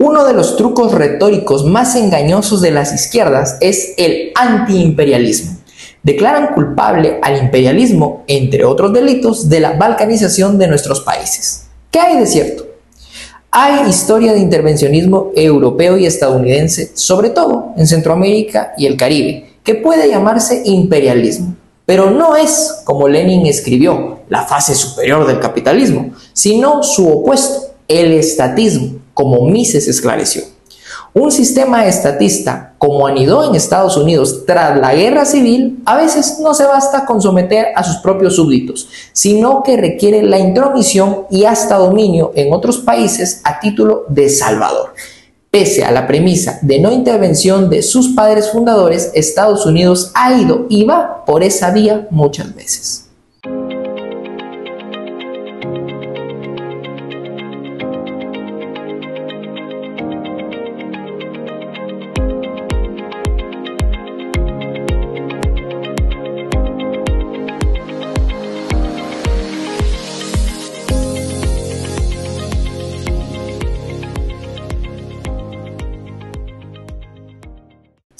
Uno de los trucos retóricos más engañosos de las izquierdas es el antiimperialismo. Declaran culpable al imperialismo, entre otros delitos, de la balcanización de nuestros países. ¿Qué hay de cierto? Hay historia de intervencionismo europeo y estadounidense, sobre todo en Centroamérica y el Caribe, que puede llamarse imperialismo. Pero no es, como Lenin escribió, la fase superior del capitalismo, sino su opuesto, el estatismo, como Mises esclareció. Un sistema estatista, como anidó en Estados Unidos tras la guerra civil, a veces no se basta con someter a sus propios súbditos, sino que requiere la intromisión y hasta dominio en otros países a título de salvador. Pese a la premisa de no intervención de sus padres fundadores, Estados Unidos ha ido y va por esa vía muchas veces.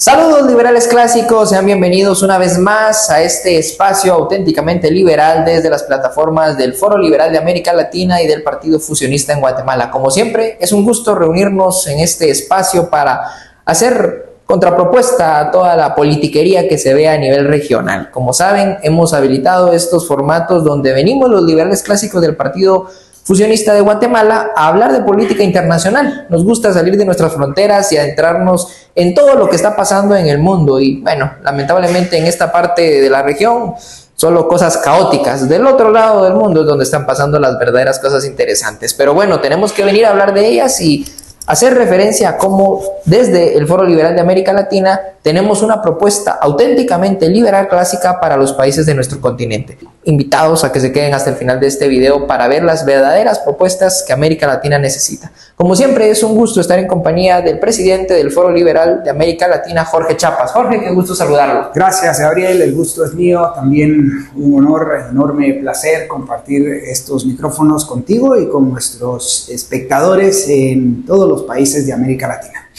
Saludos liberales clásicos, sean bienvenidos una vez más a este espacio auténticamente liberal desde las plataformas del Foro Liberal de América Latina y del Partido Fusionista en Guatemala. Como siempre, es un gusto reunirnos en este espacio para hacer contrapropuesta a toda la politiquería que se ve a nivel regional. Como saben, hemos habilitado estos formatos donde venimos los liberales clásicos del Partido Fusionista de Guatemala a hablar de política internacional. Nos gusta salir de nuestras fronteras y adentrarnos en todo lo que está pasando en el mundo y bueno, lamentablemente en esta parte de la región solo cosas caóticas. Del otro lado del mundo es donde están pasando las verdaderas cosas interesantes, pero bueno, tenemos que venir a hablar de ellas y hacer referencia a cómo desde el Foro Liberal de América Latina tenemos una propuesta auténticamente liberal clásica para los países de nuestro continente. Invitados a que se queden hasta el final de este video para ver las verdaderas propuestas que América Latina necesita. Como siempre, es un gusto estar en compañía del presidente del Foro Liberal de América Latina, Jorge Chapas. Jorge, qué gusto saludarlo. Gracias, Gabriel, el gusto es mío. También un honor, enorme placer compartir estos micrófonos contigo y con nuestros espectadores en todos los países de América Latina.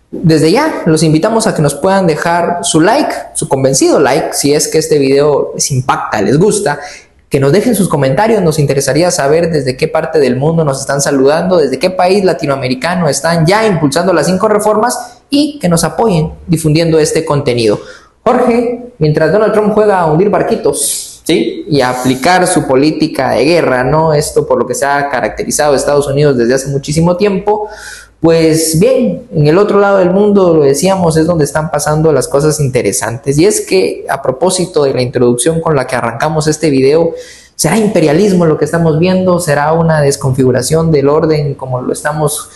Desde ya, los invitamos a que nos puedan dejar su like, su convencido like, si es que este video les impacta, les gusta, que nos dejen sus comentarios. Nos interesaría saber desde qué parte del mundo nos están saludando, desde qué país latinoamericano están ya impulsando las 5 reformas y que nos apoyen difundiendo este contenido. Jorge, mientras Donald Trump juega a hundir barquitos, ¿sí?, y a aplicar su política de guerra, ¿no? Esto por lo que se ha caracterizado Estados Unidos desde hace muchísimo tiempo. Pues bien, en el otro lado del mundo, lo decíamos, es donde están pasando las cosas interesantes. Y es que a propósito de la introducción con la que arrancamos este video, ¿será imperialismo lo que estamos viendo? ¿Será una desconfiguración del orden como lo estamos,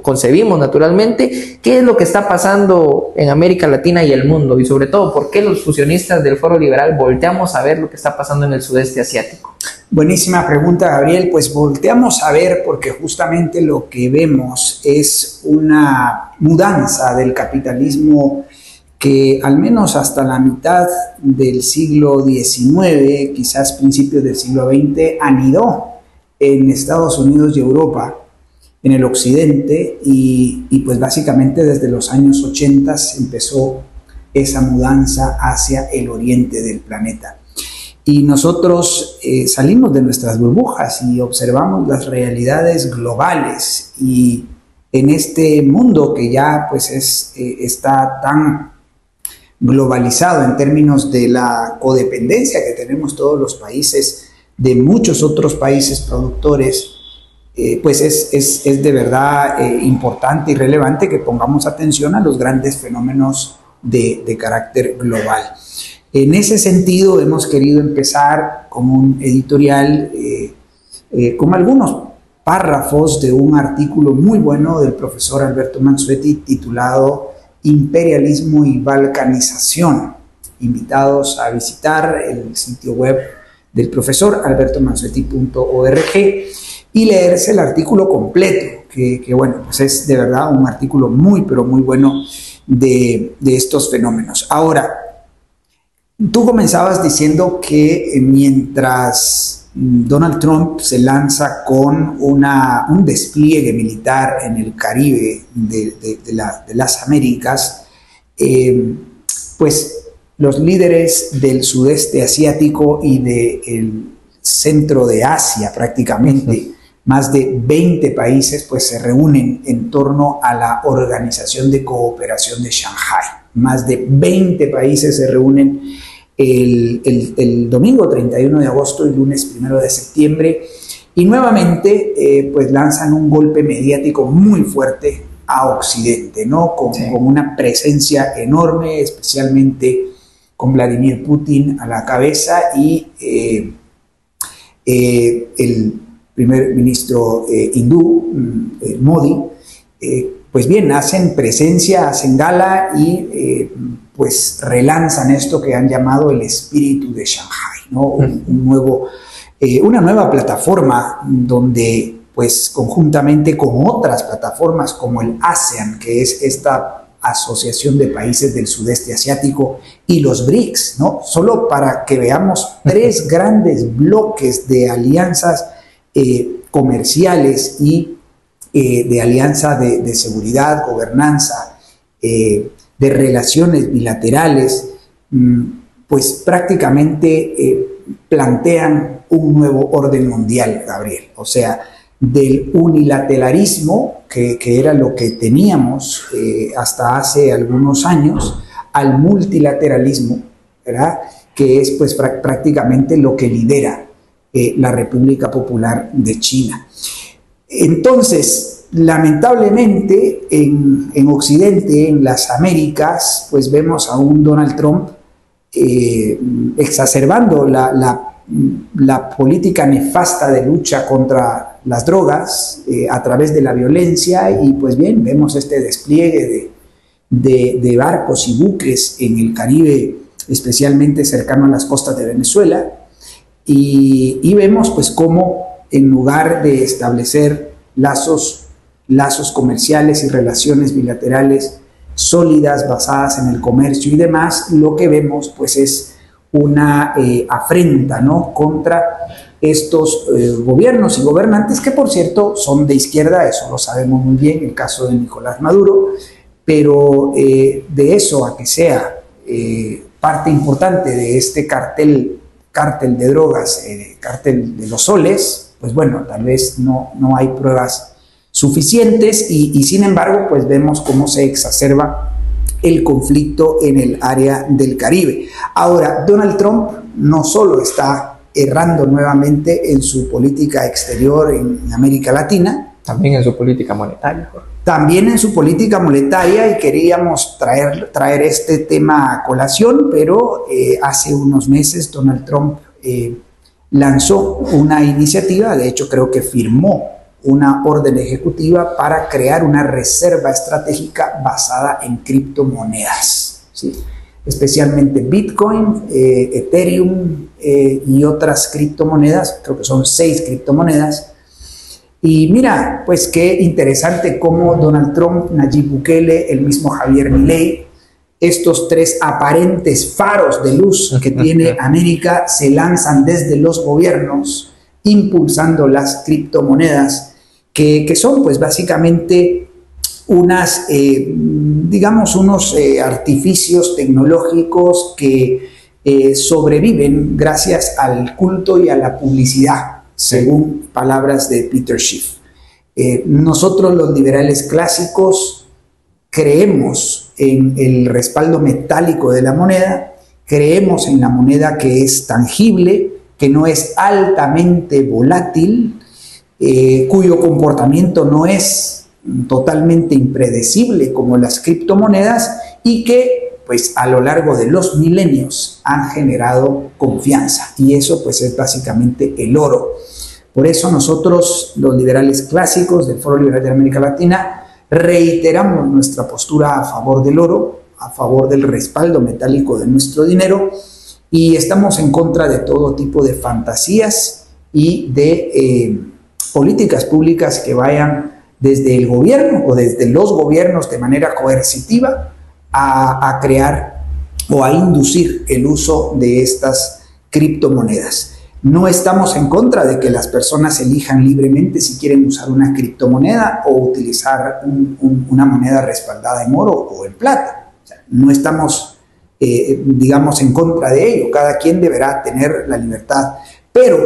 concebimos naturalmente? ¿Qué es lo que está pasando en América Latina y el mundo? Y sobre todo, ¿por qué los fusionistas del Foro Liberal volteamos a ver lo que está pasando en el sudeste asiático? Buenísima pregunta, Gabriel. Pues volteamos a ver porque justamente lo que vemos es una mudanza del capitalismo que al menos hasta la mitad del siglo XIX, quizás principios del siglo XX, anidó en Estados Unidos y Europa, en el occidente, y pues básicamente desde los años 80 empezó esa mudanza hacia el oriente del planeta. Y nosotros salimos de nuestras burbujas y observamos las realidades globales, y en este mundo que ya pues está tan globalizado en términos de la codependencia que tenemos todos los países de muchos otros países productores, pues es de verdad importante y relevante que pongamos atención a los grandes fenómenos de carácter global. En ese sentido, hemos querido empezar con un editorial con algunos párrafos de un artículo muy bueno del profesor Alberto Mansuetti titulado Imperialismo y Balcanización. Invitados a visitar el sitio web del profesor albertomansuetti.org y leerse el artículo completo, que bueno, pues es de verdad un artículo muy, pero muy bueno de estos fenómenos. Ahora, tú comenzabas diciendo que mientras Donald Trump se lanza con un despliegue militar en el Caribe de las Américas, pues los líderes del sudeste asiático y del centro de Asia prácticamente, más de 20 países pues se reúnen en torno a la Organización de Cooperación de Shanghái. Más de 20 países se reúnen el domingo 31 de agosto y lunes 1 de septiembre y nuevamente pues lanzan un golpe mediático muy fuerte a Occidente, ¿no? Con una presencia enorme, especialmente con Vladimir Putin a la cabeza y el primer ministro hindú, Modi, pues bien, hacen presencia, hacen gala y pues relanzan esto que han llamado el espíritu de Shanghái, ¿no? Una nueva plataforma donde pues conjuntamente con otras plataformas como el ASEAN, que es esta asociación de países del sudeste asiático, y los BRICS, ¿no? Solo para que veamos 3 grandes bloques de alianzas comerciales y de alianza de seguridad, gobernanza, de relaciones bilaterales, pues prácticamente plantean un nuevo orden mundial, Gabriel. O sea, del unilateralismo, que era lo que teníamos hasta hace algunos años, al multilateralismo, ¿verdad? Que es pues prácticamente lo que lidera la República Popular de China. Entonces, lamentablemente, en Occidente, en las Américas, pues vemos a un Donald Trump exacerbando la política nefasta de lucha contra las drogas a través de la violencia y pues bien, vemos este despliegue de barcos y buques en el Caribe, especialmente cercano a las costas de Venezuela, y vemos pues cómo en lugar de establecer lazos comerciales y relaciones bilaterales sólidas basadas en el comercio y demás, lo que vemos pues es una afrenta, ¿no?, contra estos gobiernos y gobernantes que por cierto son de izquierda, eso lo sabemos muy bien, el caso de Nicolás Maduro, pero de eso a que sea parte importante de este cártel de drogas, cártel de los soles, pues bueno, tal vez no hay pruebas suficientes y sin embargo pues vemos cómo se exacerba el conflicto en el área del Caribe. Ahora, Donald Trump no solo está errando nuevamente en su política exterior en América Latina, también en su política monetaria. También en su política monetaria, y queríamos traer este tema a colación, pero hace unos meses Donald Trump lanzó una iniciativa, de hecho creo que firmó una orden ejecutiva para crear una reserva estratégica basada en criptomonedas, ¿sí? Especialmente Bitcoin, Ethereum y otras criptomonedas, creo que son 6 criptomonedas. Y mira, pues qué interesante cómo Donald Trump, Nayib Bukele, el mismo Javier Milei, estos 3 aparentes faros de luz que tiene América se lanzan desde los gobiernos impulsando las criptomonedas que son pues básicamente unas, digamos, unos artificios tecnológicos que sobreviven gracias al culto y a la publicidad, según palabras de Peter Schiff. Nosotros los liberales clásicos creemos en el respaldo metálico de la moneda, creemos en la moneda que es tangible, que no es altamente volátil, cuyo comportamiento no es totalmente impredecible como las criptomonedas y que pues a lo largo de los milenios han generado confianza, y eso pues es básicamente el oro. Por eso nosotros, los liberales clásicos del Foro Liberal de América Latina, reiteramos nuestra postura a favor del oro, a favor del respaldo metálico de nuestro dinero, y estamos en contra de todo tipo de fantasías y de políticas públicas que vayan desde el gobierno o desde los gobiernos de manera coercitiva a crear o a inducir el uso de estas criptomonedas. No estamos en contra de que las personas elijan libremente si quieren usar una criptomoneda o utilizar una moneda respaldada en oro o en plata. O sea, no estamos, digamos, en contra de ello. Cada quien deberá tener la libertad. Pero,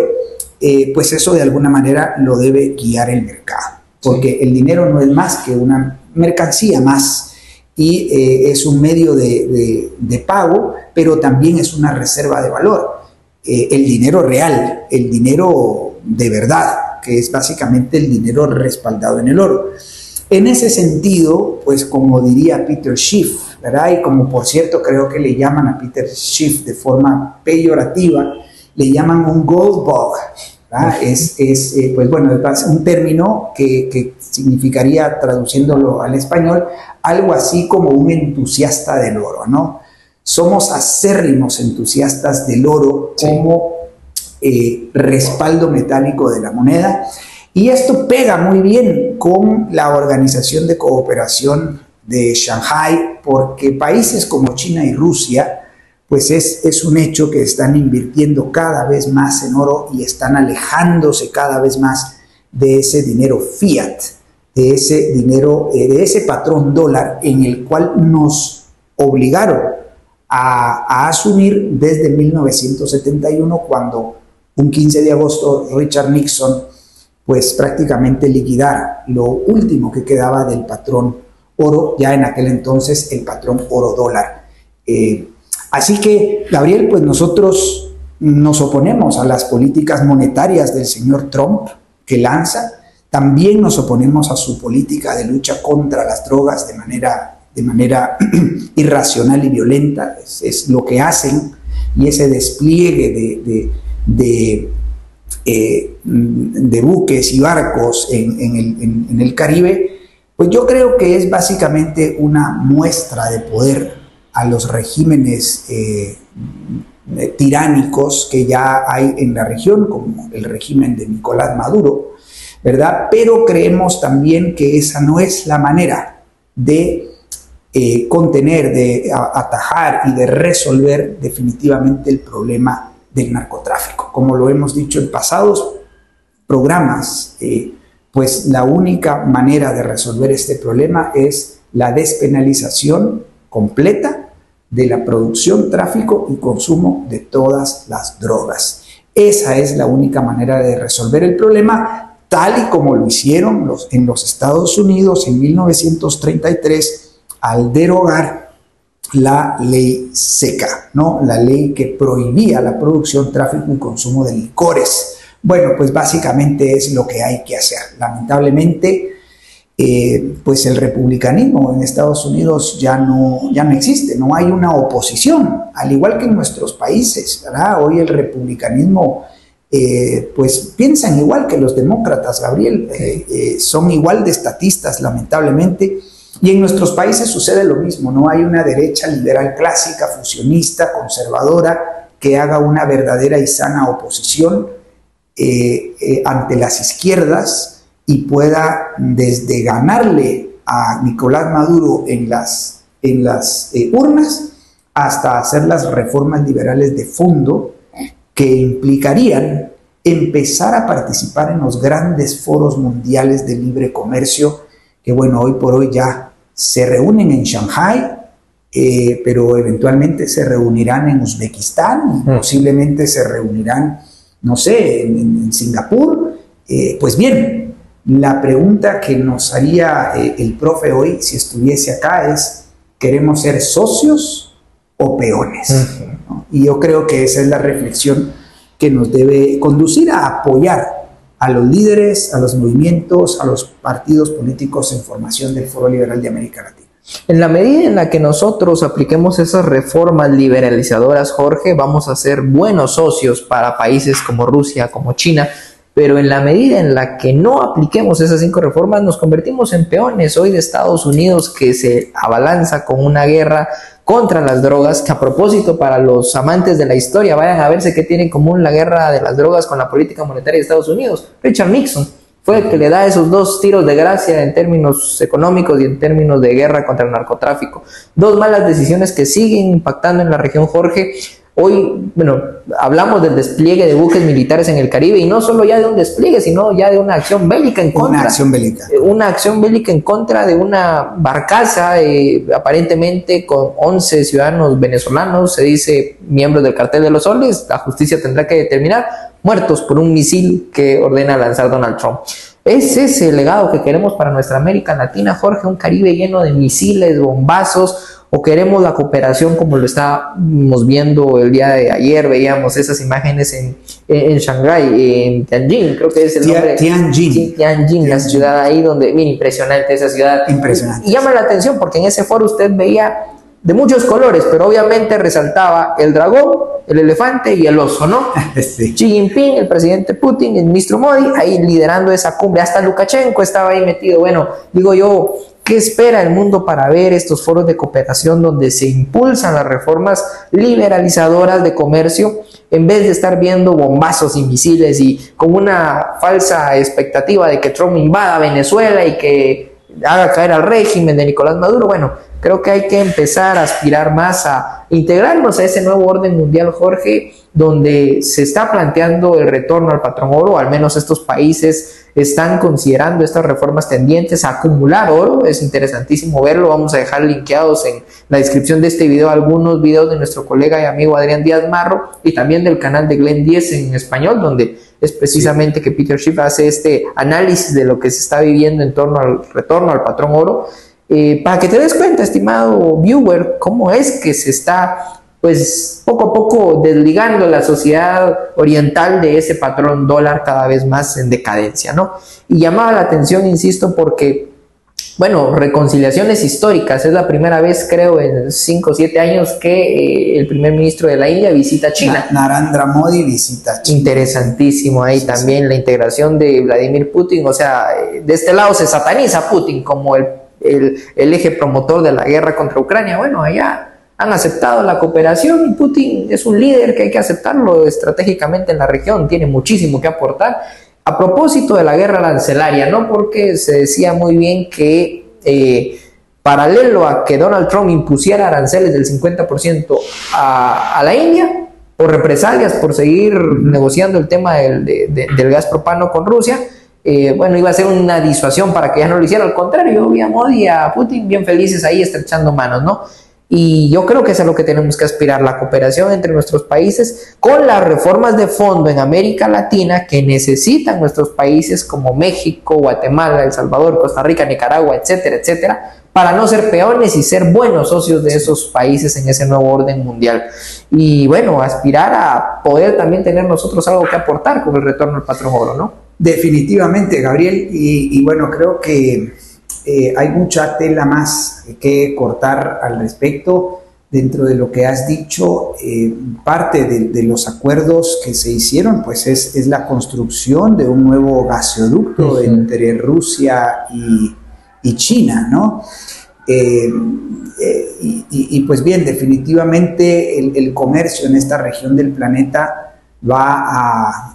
pues eso de alguna manera lo debe guiar el mercado. Porque el dinero no es más que una mercancía más. Y es un medio de pago, pero también es una reserva de valor. El dinero real, el dinero de verdad, que es básicamente el dinero respaldado en el oro. En ese sentido, pues como diría Peter Schiff, ¿verdad? Y como por cierto creo que le llaman a Peter Schiff de forma peyorativa, le llaman un gold bug, ¿verdad? Pues bueno, es un término que significaría, traduciéndolo al español, algo así como un entusiasta del oro, ¿no? Somos acérrimos entusiastas del oro como respaldo metálico de la moneda, y esto pega muy bien con la Organización de Cooperación de Shanghái, porque países como China y Rusia, pues es un hecho que están invirtiendo cada vez más en oro y están alejándose cada vez más de ese dinero fiat, de ese dinero, de ese patrón dólar en el cual nos obligaron a asumir desde 1971, cuando un 15 de agosto Richard Nixon pues prácticamente liquidara lo último que quedaba del patrón oro, ya en aquel entonces el patrón oro dólar. Así que, Gabriel, pues nosotros nos oponemos a las políticas monetarias del señor Trump que lanza. También nos oponemos a su política de lucha contra las drogas de manera irracional y violenta. Es lo que hacen, y ese despliegue de buques y barcos en el Caribe, pues yo creo que es básicamente una muestra de poder a los regímenes tiránicos que ya hay en la región, como el régimen de Nicolás Maduro, ¿verdad? Pero creemos también que esa no es la manera de contener, de atajar y de resolver definitivamente el problema del narcotráfico. Como lo hemos dicho en pasados programas, pues la única manera de resolver este problema es la despenalización completa de la producción, tráfico y consumo de todas las drogas. Esa es la única manera de resolver el problema, tal y como lo hicieron en los Estados Unidos en 1933 al derogar la ley seca, ¿no? La ley que prohibía la producción, tráfico y consumo de licores. Bueno, pues básicamente es lo que hay que hacer. Lamentablemente, pues el republicanismo en Estados Unidos ya no existe, no hay una oposición, al igual que en nuestros países, ¿verdad? Hoy el republicanismo, pues piensan igual que los demócratas, Gabriel, son igual de estatistas, lamentablemente. Y en nuestros países sucede lo mismo, no hay una derecha liberal clásica, fusionista, conservadora, que haga una verdadera y sana oposición ante las izquierdas y pueda desde ganarle a Nicolás Maduro en las urnas hasta hacer las reformas liberales de fondo que implicarían empezar a participar en los grandes foros mundiales de libre comercio que, bueno, hoy por hoy ya se reúnen en Shanghái, pero eventualmente se reunirán en Uzbekistán, posiblemente se reunirán, no sé, en Singapur. Pues bien, la pregunta que nos haría el profe hoy, si estuviese acá, es: ¿queremos ser socios o peones? ¿No? Y yo creo que esa es la reflexión que nos debe conducir a apoyar a los líderes, a los movimientos, a los partidos políticos en formación del Foro Liberal de América Latina. En la medida en la que nosotros apliquemos esas reformas liberalizadoras, Jorge, vamos a ser buenos socios para países como Rusia, como China, pero en la medida en la que no apliquemos esas 5 reformas, nos convertimos en peones hoy de Estados Unidos, que se abalanza con una guerra contra las drogas, que a propósito, para los amantes de la historia, vayan a verse qué tiene en común la guerra de las drogas con la política monetaria de Estados Unidos. Richard Nixon fue el que le da esos 2 tiros de gracia en términos económicos y en términos de guerra contra el narcotráfico. 2 malas decisiones que siguen impactando en la región, Jorge. Hoy, bueno, hablamos del despliegue de buques militares en el Caribe y no solo ya de un despliegue, sino ya de una acción bélica en contra. Una acción bélica. Una acción bélica en contra de una barcaza, aparentemente con 11 ciudadanos venezolanos, se dice miembros del Cartel de los Soles. La justicia tendrá que determinar, muertos por un misil que ordena lanzar Donald Trump. ¿Es ese el legado que queremos para nuestra América Latina, Jorge? ¿Un Caribe lleno de misiles, bombazos? ¿O queremos la cooperación como lo estábamos viendo el día de ayer? Veíamos esas imágenes en Shanghái, en Tianjin, creo que es el nombre. Tianjin, la ciudad ahí donde, bien impresionante esa ciudad. Impresionante. Y llama la atención porque en ese foro usted veía de muchos colores, pero obviamente resaltaba el dragón, el elefante y el oso, ¿no? Sí. Xi Jinping, el presidente Putin, el ministro Modi, ahí liderando esa cumbre. Hasta Lukashenko estaba ahí metido. Bueno, digo yo, ¿qué espera el mundo para ver estos foros de cooperación donde se impulsan las reformas liberalizadoras de comercio en vez de estar viendo bombazos y misiles y con una falsa expectativa de que Trump invada Venezuela y que haga caer al régimen de Nicolás Maduro? Bueno, creo que hay que empezar a aspirar más a integrarnos a ese nuevo orden mundial, Jorge, donde se está planteando el retorno al patrón oro. Al menos estos países están considerando estas reformas tendientes a acumular oro. Es interesantísimo verlo. Vamos a dejar linkeados en la descripción de este video algunos videos de nuestro colega y amigo Adrián Díaz Marro y también del canal de Glenn 10 en español, donde es precisamente que Peter Schiff hace este análisis de lo que se está viviendo en torno al retorno al patrón oro. Para que te des cuenta, estimado viewer, cómo es que se está, pues, poco a poco desligando la sociedad oriental de ese patrón dólar cada vez más en decadencia, ¿no? Y llamaba la atención, insisto, porque, bueno, reconciliaciones históricas. Es la primera vez, creo, en 5 o 7 años que el primer ministro de la India visita China. Narendra Modi visita China. Interesantísimo ahí también la integración de Vladimir Putin. O sea, de este lado se sataniza a Putin como el eje promotor de la guerra contra Ucrania. Bueno, allá han aceptado la cooperación y Putin es un líder que hay que aceptarlo estratégicamente en la región, tiene muchísimo que aportar. A propósito de la guerra arancelaria, ¿no? Porque se decía muy bien que paralelo a que Donald Trump impusiera aranceles del 50% a la India por represalias, por seguir negociando el tema del gas propano con Rusia, bueno, iba a ser una disuasión para que ya no lo hiciera. Al contrario, yo vi a Modi y a Putin bien felices ahí estrechando manos, ¿no? Y yo creo que es a lo que tenemos que aspirar, la cooperación entre nuestros países con las reformas de fondo en América Latina que necesitan nuestros países como México, Guatemala, El Salvador, Costa Rica, Nicaragua, etcétera, etcétera, para no ser peones y ser buenos socios de esos países en ese nuevo orden mundial. Y bueno, aspirar a poder también tener nosotros algo que aportar con el retorno al patrón oro, ¿no? Definitivamente, Gabriel, y bueno, creo que hay mucha tela más que cortar al respecto. Dentro de lo que has dicho, parte de los acuerdos que se hicieron, pues es la construcción de un nuevo gasoducto entre Rusia y China, ¿no? Y pues bien, definitivamente el comercio en esta región del planeta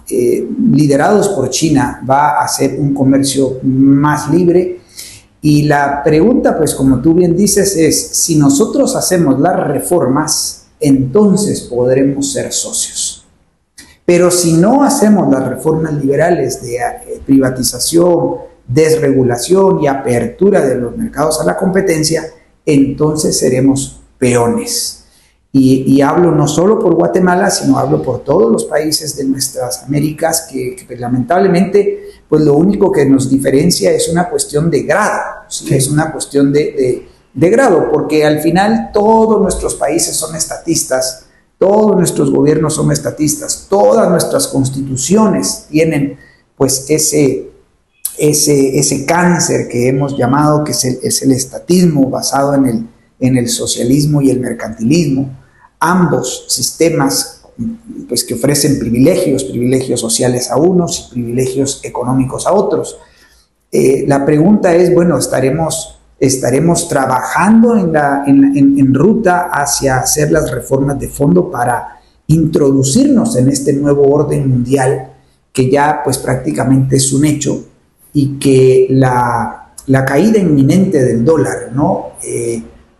liderados por China, va a ser un comercio más libre. Y la pregunta, pues como tú bien dices, es si nosotros hacemos las reformas, entonces podremos ser socios. Pero si no hacemos las reformas liberales de privatización, desregulación y apertura de los mercados a la competencia, entonces seremos peones. Y hablo no solo por Guatemala, sino hablo por todos los países de nuestras Américas que lamentablemente, pues lo único que nos diferencia es una cuestión de grado, ¿sí? Sí. Es una cuestión de grado, porque al final todos nuestros países son estatistas, todos nuestros gobiernos son estatistas, todas nuestras constituciones tienen pues ese cáncer que hemos llamado, que es el estatismo basado en el socialismo y el mercantilismo. Ambos sistemas pues, que ofrecen privilegios sociales a unos y privilegios económicos a otros. La pregunta es, bueno, ¿estaremos trabajando en ruta hacia hacer las reformas de fondo para introducirnos en este nuevo orden mundial que ya pues prácticamente es un hecho y que la caída inminente del dólar, ¿no?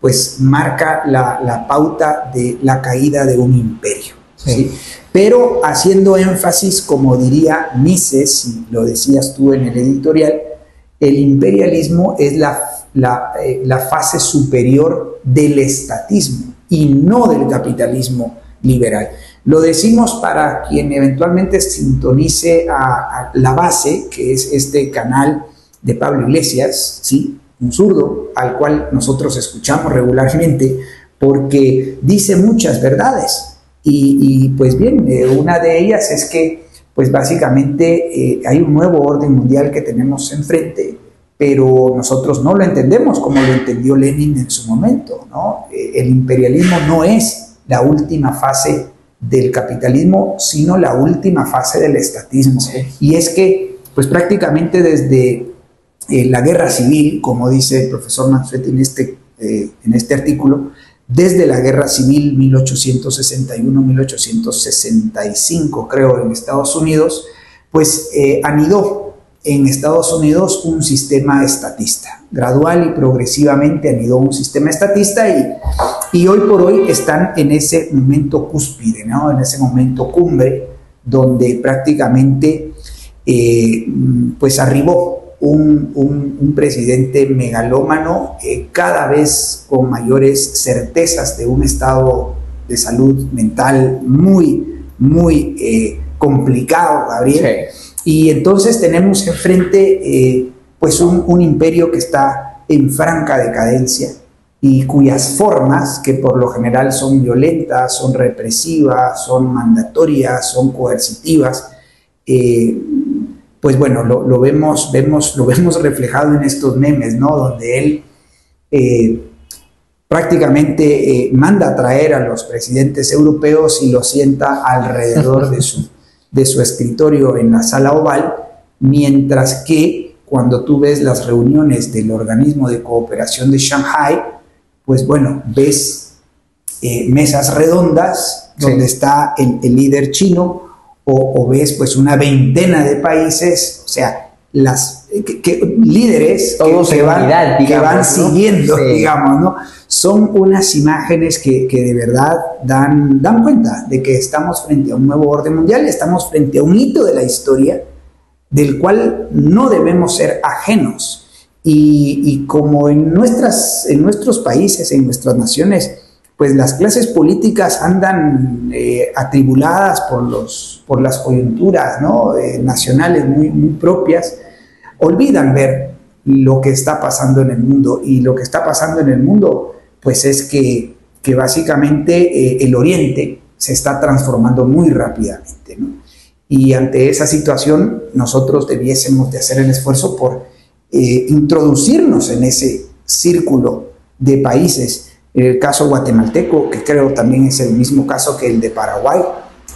pues marca la pauta de la caída de un imperio. Sí. ¿Sí? Pero haciendo énfasis, como diría Mises, y lo decías tú en el editorial, el imperialismo es la fase superior del estatismo y no del capitalismo liberal. Lo decimos para quien eventualmente sintonice a La Base, que es este canal de Pablo Iglesias, ¿sí? Un zurdo al cual nosotros escuchamos regularmente porque dice muchas verdades. Y pues bien, una de ellas es que pues básicamente hay un nuevo orden mundial que tenemos enfrente, pero nosotros no lo entendemos como lo entendió Lenin en su momento, ¿no? El imperialismo no es la última fase del capitalismo, sino la última fase del estatismo. Sí. Y es que pues prácticamente desde la guerra civil, como dice el profesor Mansuetti en este artículo, desde la guerra civil 1861-1865, creo, en Estados Unidos, pues anidó en Estados Unidos un sistema estatista. Gradual y progresivamente anidó un sistema estatista y hoy por hoy están en ese momento cúspide, ¿no? En ese momento cumbre, donde prácticamente pues arribó un presidente megalómano, cada vez con mayores certezas de un estado de salud mental muy complicado, Gabriel. Sí. Y entonces tenemos enfrente pues un imperio que está en franca decadencia y cuyas formas, que por lo general son violentas, son represivas, son mandatorias, son coercitivas, pues bueno, lo vemos reflejado en estos memes, ¿no? Donde él prácticamente manda a traer a los presidentes europeos y los sienta alrededor de su escritorio en la sala oval, mientras que cuando tú ves las reuniones del organismo de cooperación de Shanghái, pues bueno, ves mesas redondas donde sí. Está el líder chino, o ves pues una veintena de países, o sea, líderes que van siguiendo, sí. Digamos, ¿no? Son unas imágenes que de verdad dan cuenta de que estamos frente a un nuevo orden mundial, estamos frente a un hito de la historia del cual no debemos ser ajenos. Y como en nuestros países, en nuestras naciones, pues las clases políticas andan atribuladas por las coyunturas, ¿no? Nacionales muy propias, olvidan ver lo que está pasando en el mundo. Y lo que está pasando en el mundo, pues es que básicamente el Oriente se está transformando muy rápidamente, ¿no? Y ante esa situación nosotros debiésemos de hacer el esfuerzo por introducirnos en ese círculo de países. En el caso guatemalteco, que creo también es el mismo caso que el de Paraguay,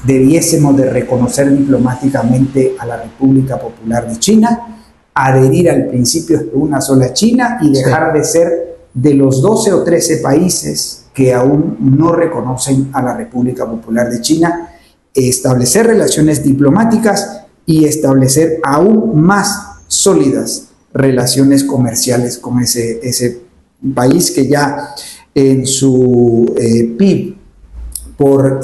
debiésemos de reconocer diplomáticamente a la República Popular de China, adherir al principio de una sola China y dejar de ser de los 12 o 13 países que aún no reconocen a la República Popular de China, establecer relaciones diplomáticas y establecer aún más sólidas relaciones comerciales con ese país que ya en su PIB por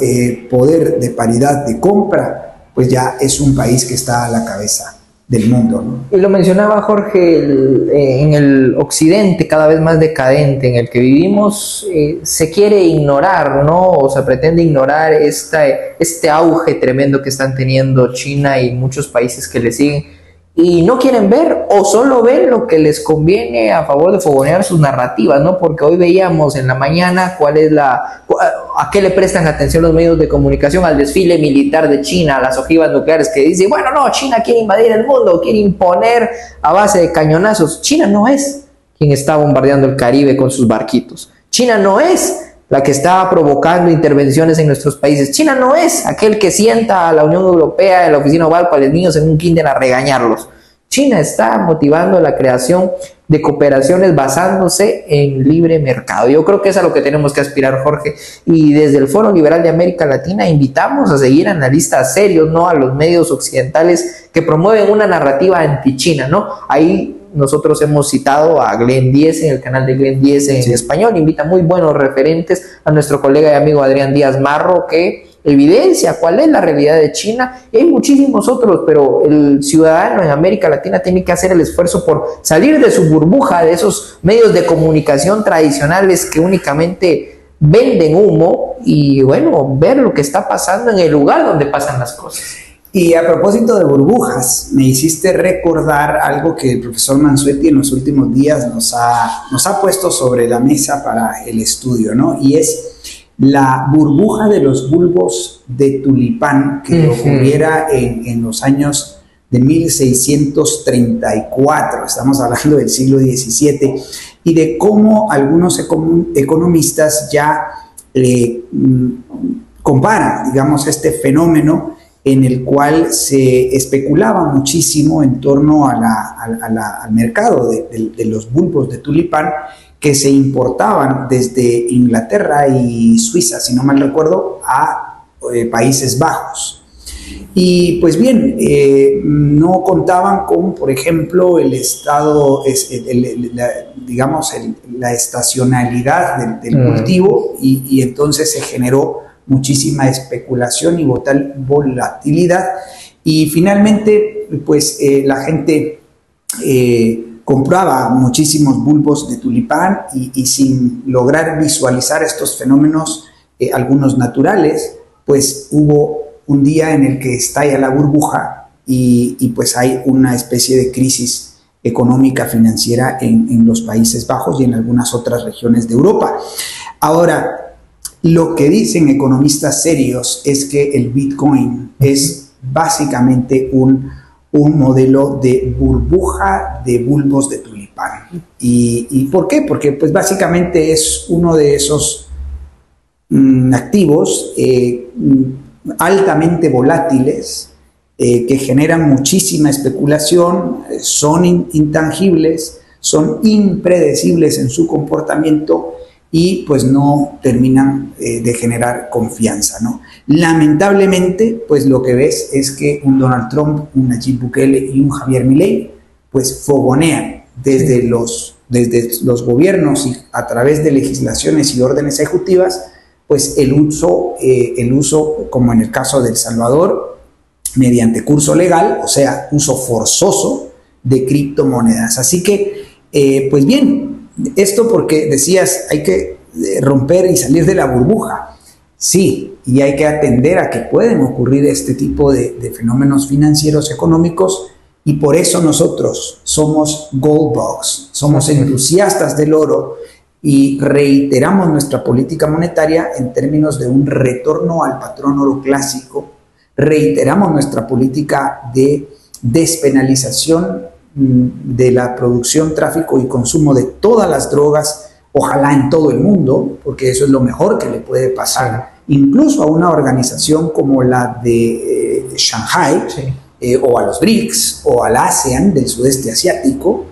poder de paridad de compra, pues ya es un país que está a la cabeza del mundo, ¿no? Y lo mencionaba Jorge, en el occidente cada vez más decadente en el que vivimos, se quiere ignorar, ¿no? O se pretende ignorar este auge tremendo que están teniendo China y muchos países que le siguen, y no quieren ver o solo ven lo que les conviene a favor de fogonear sus narrativas, ¿no? Porque hoy veíamos en la mañana a qué le prestan atención los medios de comunicación, al desfile militar de China, a las ojivas nucleares que dicen, bueno, no, China quiere invadir el mundo, quiere imponer a base de cañonazos. China no es quien está bombardeando el Caribe con sus barquitos. China no es la que está provocando intervenciones en nuestros países. China no es aquel que sienta a la Unión Europea en la oficina oval para los niños en un kinder a regañarlos. China está motivando la creación de cooperaciones basándose en libre mercado. Yo creo que es a lo que tenemos que aspirar, Jorge. Y desde el Foro Liberal de América Latina invitamos a seguir analistas serios, no a los medios occidentales que promueven una narrativa anti-China, ¿no? Ahí nosotros hemos citado a Glenn Diez en el canal de Glenn Diez en español, invita muy buenos referentes, a nuestro colega y amigo Adrián Díaz Marro, que evidencia cuál es la realidad de China, y hay muchísimos otros, pero el ciudadano en América Latina tiene que hacer el esfuerzo por salir de su burbuja, de esos medios de comunicación tradicionales que únicamente venden humo, y bueno, ver lo que está pasando en el lugar donde pasan las cosas. Y a propósito de burbujas, me hiciste recordar algo que el profesor Mansuetti en los últimos días nos ha puesto sobre la mesa para el estudio, ¿no? Y es la burbuja de los bulbos de tulipán que ocurriera en los años de 1634, estamos hablando del siglo XVII, y de cómo algunos economistas ya comparan, digamos, este fenómeno en el cual se especulaba muchísimo en torno al mercado de los bulbos de tulipán que se importaban desde Inglaterra y Suiza, si no mal recuerdo, a Países Bajos. Y pues bien, no contaban con, por ejemplo, el estado, la estacionalidad del cultivo, y entonces se generó muchísima especulación y volatilidad, y finalmente pues la gente compraba muchísimos bulbos de tulipán y sin lograr visualizar estos fenómenos, algunos naturales, pues hubo un día en el que estalla la burbuja y pues hay una especie de crisis económica financiera en los Países Bajos y en algunas otras regiones de Europa. Ahora, lo que dicen economistas serios es que el Bitcoin es básicamente un modelo de burbuja de bulbos de tulipán. ¿Y por qué? Porque pues básicamente es uno de esos activos altamente volátiles que generan muchísima especulación, son intangibles, son impredecibles en su comportamiento y pues no terminan de generar confianza, ¿no? Lamentablemente, pues lo que ves es que un Donald Trump, un Nayib Bukele y un Javier Milei pues fogonean desde los gobiernos y a través de legislaciones y órdenes ejecutivas pues el uso, como en el caso de El Salvador, mediante curso legal, o sea, uso forzoso de criptomonedas. Así que, pues bien, esto porque decías, hay que romper y salir de la burbuja. Sí, y hay que atender a que pueden ocurrir este tipo de fenómenos financieros, económicos, y por eso nosotros somos Gold Bugs, somos entusiastas del oro y reiteramos nuestra política monetaria en términos de un retorno al patrón oro clásico, reiteramos nuestra política de despenalización de la producción, tráfico y consumo de todas las drogas, ojalá en todo el mundo, porque eso es lo mejor que le puede pasar, incluso a una organización como la de Shanghai, o a los BRICS, o al ASEAN del sudeste asiático,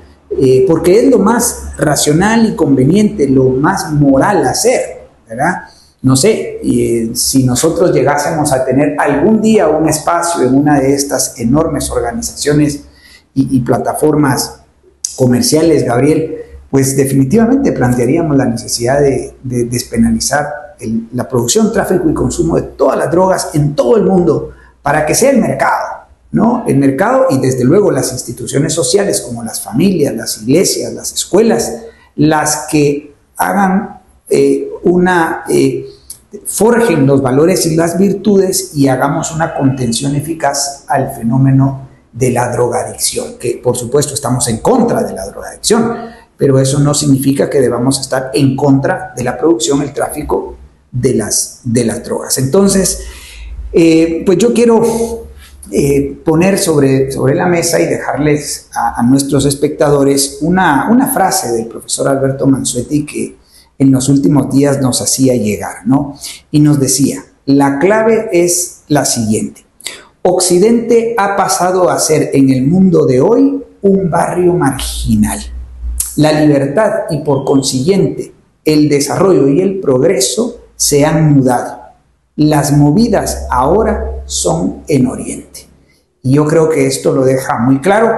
porque es lo más racional y conveniente, lo más moral hacer, ¿verdad? No sé, si nosotros llegásemos a tener algún día un espacio en una de estas enormes organizaciones y plataformas comerciales, Gabriel, pues definitivamente plantearíamos la necesidad de despenalizar la producción, tráfico y consumo de todas las drogas en todo el mundo para que sea el mercado, ¿no? El mercado y desde luego las instituciones sociales como las familias, las iglesias, las escuelas, las que hagan forjen los valores y las virtudes y hagamos una contención eficaz al fenómeno de la drogadicción, que por supuesto estamos en contra de la drogadicción, pero eso no significa que debamos estar en contra de la producción, el tráfico de las drogas. Entonces, pues yo quiero poner sobre la mesa y dejarles a nuestros espectadores una frase del profesor Alberto Mansuetti que en los últimos días nos hacía llegar, ¿no? Y nos decía, la clave es la siguiente: Occidente ha pasado a ser en el mundo de hoy un barrio marginal. La libertad y por consiguiente el desarrollo y el progreso se han mudado. Las movidas ahora son en Oriente. Y yo creo que esto lo deja muy claro.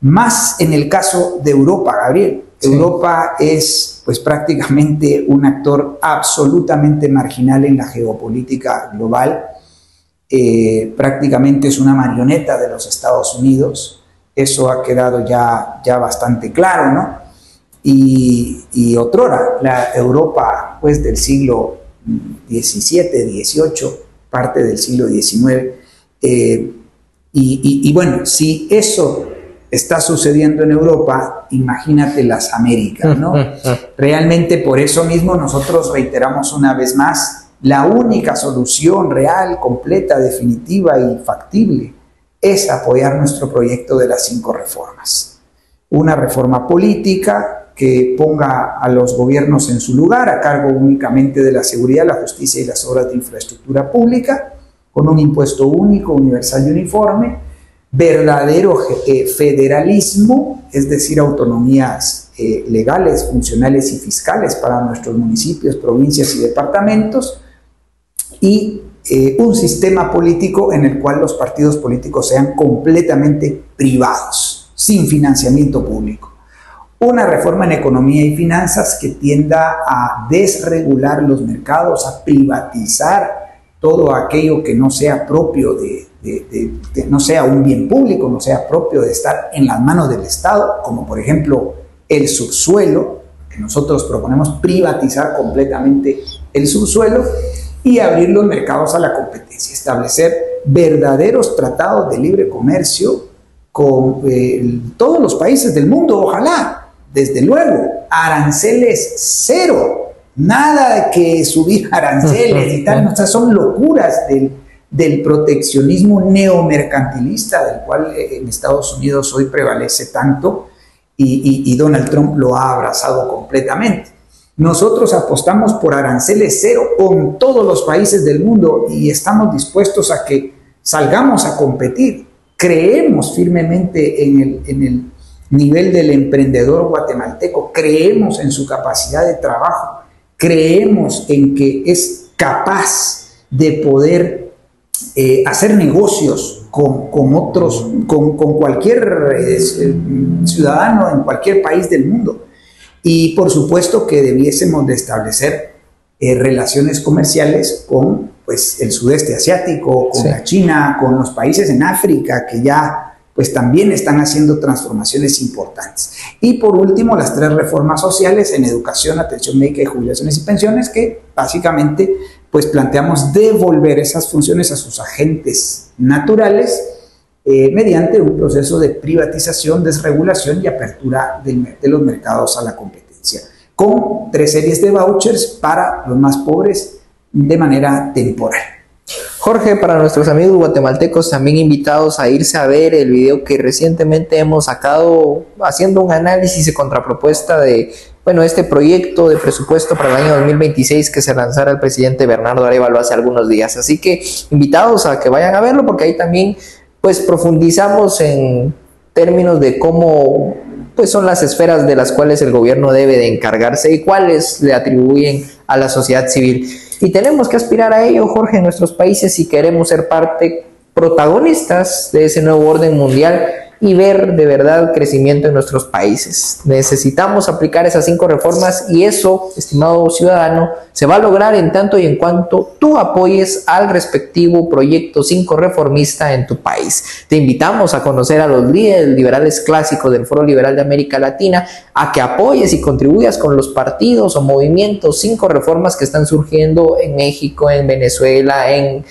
Más en el caso de Europa, Gabriel. Sí. Europa es pues prácticamente un actor absolutamente marginal en la geopolítica global. Prácticamente es una marioneta de los Estados Unidos. Eso ha quedado ya bastante claro, ¿no? Y otrora, la Europa pues, del siglo XVII, XVIII, parte del siglo XIX. Y bueno, si eso está sucediendo en Europa, imagínate las Américas, ¿no? Realmente por eso mismo nosotros reiteramos una vez más, la única solución real, completa, definitiva y factible es apoyar nuestro proyecto de las 5 reformas. Una reforma política que ponga a los gobiernos en su lugar, a cargo únicamente de la seguridad, la justicia y las obras de infraestructura pública, con un impuesto único, universal y uniforme, verdadero federalismo, es decir, autonomías legales, funcionales y fiscales para nuestros municipios, provincias y departamentos, y un sistema político en el cual los partidos políticos sean completamente privados, sin financiamiento público. Una reforma en economía y finanzas que tienda a desregular los mercados, a privatizar todo aquello que no sea propio no sea un bien público, no sea propio de estar en las manos del Estado, como por ejemplo el subsuelo, que nosotros proponemos privatizar completamente el subsuelo y abrir los mercados a la competencia, establecer verdaderos tratados de libre comercio con todos los países del mundo, ojalá, desde luego, aranceles cero. Nada de que subir aranceles y tal, o sea, son locuras del proteccionismo neomercantilista del cual en Estados Unidos hoy prevalece tanto y Donald Trump lo ha abrazado completamente. Nosotros apostamos por aranceles cero con todos los países del mundo y estamos dispuestos a que salgamos a competir. Creemos firmemente en el nivel del emprendedor guatemalteco, creemos en su capacidad de trabajo, creemos en que es capaz de poder hacer negocios con otros, con cualquier ciudadano en cualquier país del mundo. Y por supuesto que debiésemos de establecer relaciones comerciales con pues, el sudeste asiático, con la China, con los países en África que ya pues también están haciendo transformaciones importantes. Y por último, las 3 reformas sociales en educación, atención médica y jubilaciones y pensiones, que básicamente pues planteamos devolver esas funciones a sus agentes naturales mediante un proceso de privatización, desregulación y apertura de los mercados a la competencia, con 3 series de vouchers para los más pobres de manera temporal. Jorge, para nuestros amigos guatemaltecos también invitados a irse a ver el video que recientemente hemos sacado haciendo un análisis y contrapropuesta de, bueno, este proyecto de presupuesto para el año 2026 que se lanzara el presidente Bernardo Arévalo hace algunos días. Así que invitados a que vayan a verlo porque ahí también pues profundizamos en términos de cómo pues son las esferas de las cuales el gobierno debe de encargarse y cuáles le atribuyen a la sociedad civil. Y tenemos que aspirar a ello, Jorge, en nuestros países si queremos ser parte protagonistas de ese nuevo orden mundial y ver de verdad crecimiento en nuestros países. Necesitamos aplicar esas 5 reformas y eso, estimado ciudadano, se va a lograr en tanto y en cuanto tú apoyes al respectivo proyecto 5 reformista en tu país. Te invitamos a conocer a los líderes liberales clásicos del Foro Liberal de América Latina, a que apoyes y contribuyas con los partidos o movimientos 5 reformas que están surgiendo en México, en Venezuela, en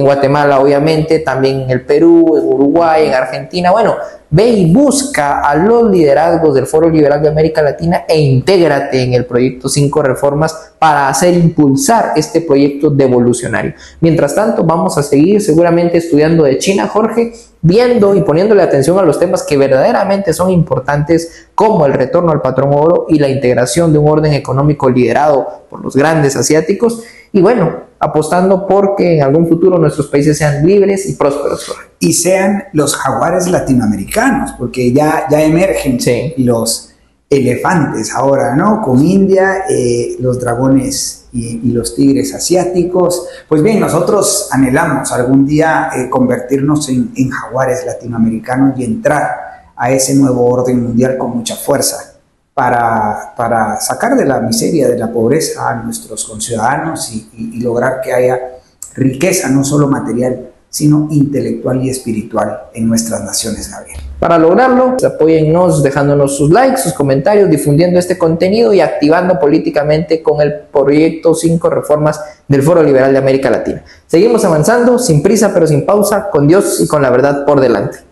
Guatemala, obviamente, también en el Perú, en Uruguay, en Argentina. Bueno, ve y busca a los liderazgos del Foro Liberal de América Latina e intégrate en el proyecto 5 reformas para hacer impulsar este proyecto devolucionario. Mientras tanto, vamos a seguir seguramente estudiando de China, Jorge, viendo y poniéndole atención a los temas que verdaderamente son importantes, como el retorno al patrón oro y la integración de un orden económico liderado por los grandes asiáticos. Y bueno, apostando porque en algún futuro nuestros países sean libres y prósperos. Y sean los jaguares latinoamericanos, porque ya emergen los elefantes ahora, ¿no? Con India, los dragones y los tigres asiáticos. Pues bien, nosotros anhelamos algún día convertirnos en jaguares latinoamericanos y entrar a ese nuevo orden mundial con mucha fuerza para sacar de la miseria, de la pobreza a nuestros conciudadanos y lograr que haya riqueza, no solo material, sino intelectual y espiritual en nuestras naciones, Gabriel. Para lograrlo, apóyennos dejándonos sus likes, sus comentarios, difundiendo este contenido y activando políticamente con el proyecto 5 reformas del Foro Liberal de América Latina. Seguimos avanzando, sin prisa pero sin pausa, con Dios y con la verdad por delante.